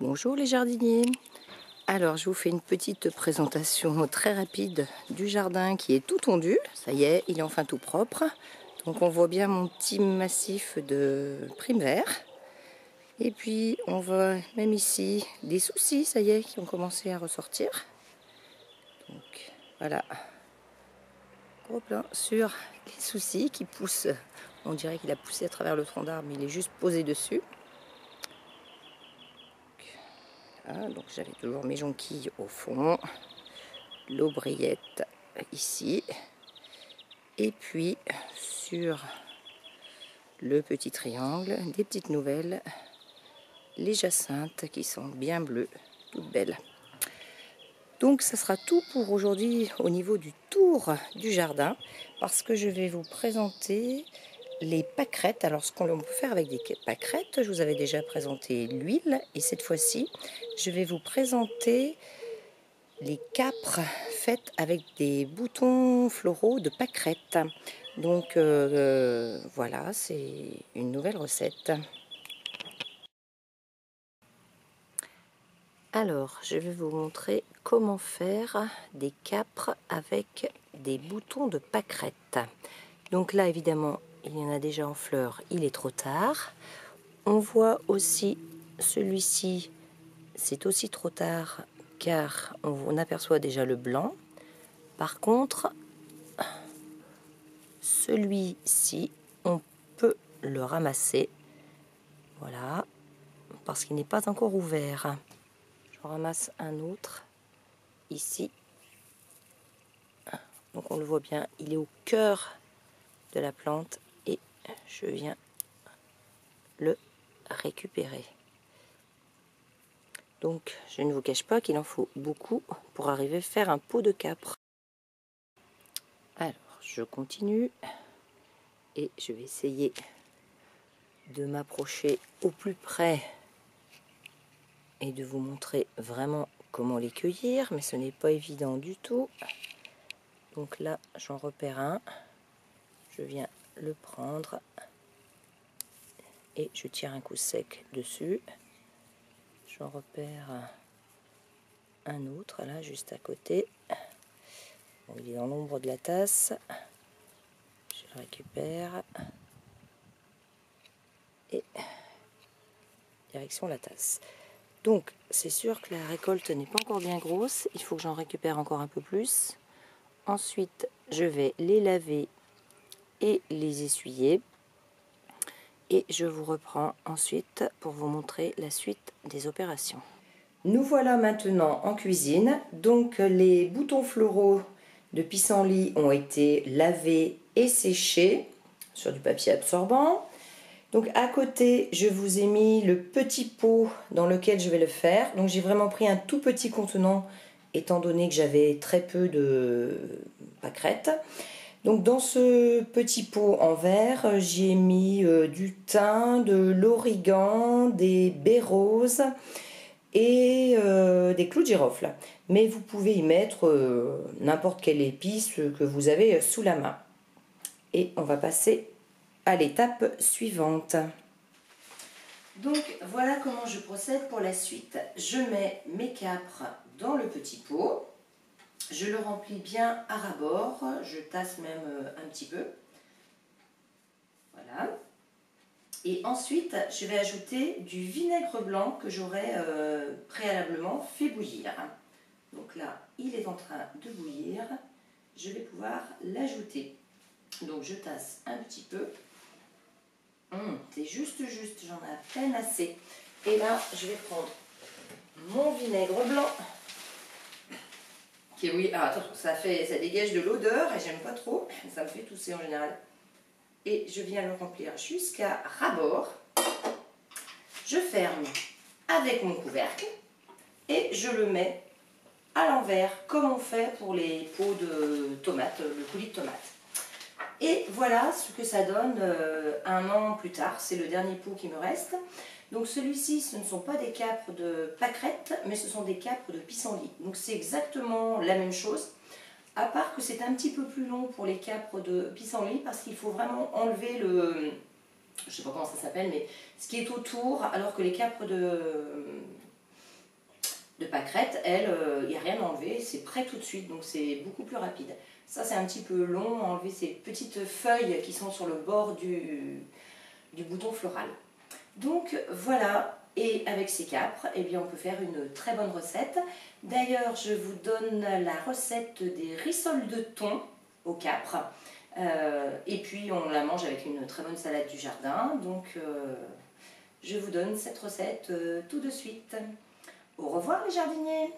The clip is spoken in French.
Bonjour les jardiniers. Alors je vous fais une petite présentation très rapide du jardin qui est tout tondu. Ça y est, il est enfin tout propre. Donc on voit bien mon petit massif de prime vert. Et puis on voit même ici des soucis, ça y est, qui ont commencé à ressortir. Donc voilà, gros plan sur les soucis qui poussent. On dirait qu'il a poussé à travers le tronc d'arbre, mais il est juste posé dessus. Voilà, donc j'avais toujours mes jonquilles au fond, l'aubriette ici, et puis sur le petit triangle, des petites nouvelles, les jacinthes qui sont bien bleues, toutes belles. Donc ça sera tout pour aujourd'hui au niveau du tour du jardin, parce que je vais vous présenter les pâquerettes. Alors ce qu'on peut faire avec des pâquerettes, je vous avais déjà présenté l'huile, et cette fois-ci je vais vous présenter les câpres faites avec des boutons floraux de pâquerettes. Donc voilà, c'est une nouvelle recette. Alors, je vais vous montrer comment faire des câpres avec des boutons de pâquerettes. Donc là, évidemment, il y en a déjà en fleurs, il est trop tard. On voit aussi celui-ci, c'est aussi trop tard car on aperçoit déjà le blanc. Par contre, celui-ci, on peut le ramasser. Voilà, parce qu'il n'est pas encore ouvert. Je ramasse un autre ici. Donc on le voit bien, il est au cœur de la plante et je viens le récupérer. Donc je ne vous cache pas qu'il en faut beaucoup pour arriver à faire un pot de câpre. Alors je continue et je vais essayer de m'approcher au plus près et de vous montrer vraiment comment les cueillir, mais ce n'est pas évident du tout. Donc là j'en repère un, je viens le prendre et je tire un coup sec dessus. J'en repère un autre là juste à côté. Bon, il est dans l'ombre de la tasse. Je le récupère et direction la tasse. Donc c'est sûr que la récolte n'est pas encore bien grosse, il faut que j'en récupère encore un peu plus. Ensuite je vais les laver et les essuyer et je vous reprends ensuite pour vous montrer la suite des opérations. Nous voilà maintenant en cuisine. Donc les boutons floraux de pissenlit ont été lavés et séchés sur du papier absorbant. Donc à côté, je vous ai mis le petit pot dans lequel je vais le faire. Donc j'ai vraiment pris un tout petit contenant étant donné que j'avais très peu de pâquerettes. Donc dans ce petit pot en verre, j'ai mis du thym, de l'origan, des baies roses et des clous de girofle. Mais vous pouvez y mettre n'importe quelle épice que vous avez sous la main. Et on va passer à l'étape suivante. Donc voilà comment je procède pour la suite. Je mets mes câpres dans le petit pot. Je le remplis bien à ras-bord. Je tasse même un petit peu. Voilà. Et ensuite, je vais ajouter du vinaigre blanc que j'aurais préalablement fait bouillir. Donc là, il est en train de bouillir. Je vais pouvoir l'ajouter. Donc je tasse un petit peu. C'est juste, j'en ai à peine assez. Et là, je vais prendre mon vinaigre blanc. Qui, oui, attends, ça dégage de l'odeur et j'aime pas trop. Ça me fait tousser en général. Et je viens le remplir jusqu'à ras-bord. Je ferme avec mon couvercle et je le mets à l'envers comme on fait pour les pots de tomates, le coulis de tomates. Et voilà ce que ça donne un an plus tard. C'est le dernier pot qui me reste. Donc celui-ci, ce ne sont pas des câpres de pâquerettes, mais ce sont des câpres de pissenlit. Donc c'est exactement la même chose, à part que c'est un petit peu plus long pour les câpres de pissenlit, parce qu'il faut vraiment enlever le... je ne sais pas comment ça s'appelle, mais ce qui est autour, alors que les câpres de de pâquerettes, elle, il n'y a rien à enlever, c'est prêt tout de suite, donc c'est beaucoup plus rapide. Ça c'est un petit peu long, enlever ces petites feuilles qui sont sur le bord du bouton floral. Donc voilà, et avec ces capres, eh bien, on peut faire une très bonne recette. D'ailleurs, je vous donne la recette des rissoles de thon aux capres. Et puis on la mange avec une très bonne salade du jardin. Donc je vous donne cette recette tout de suite. Au revoir les jardiniers!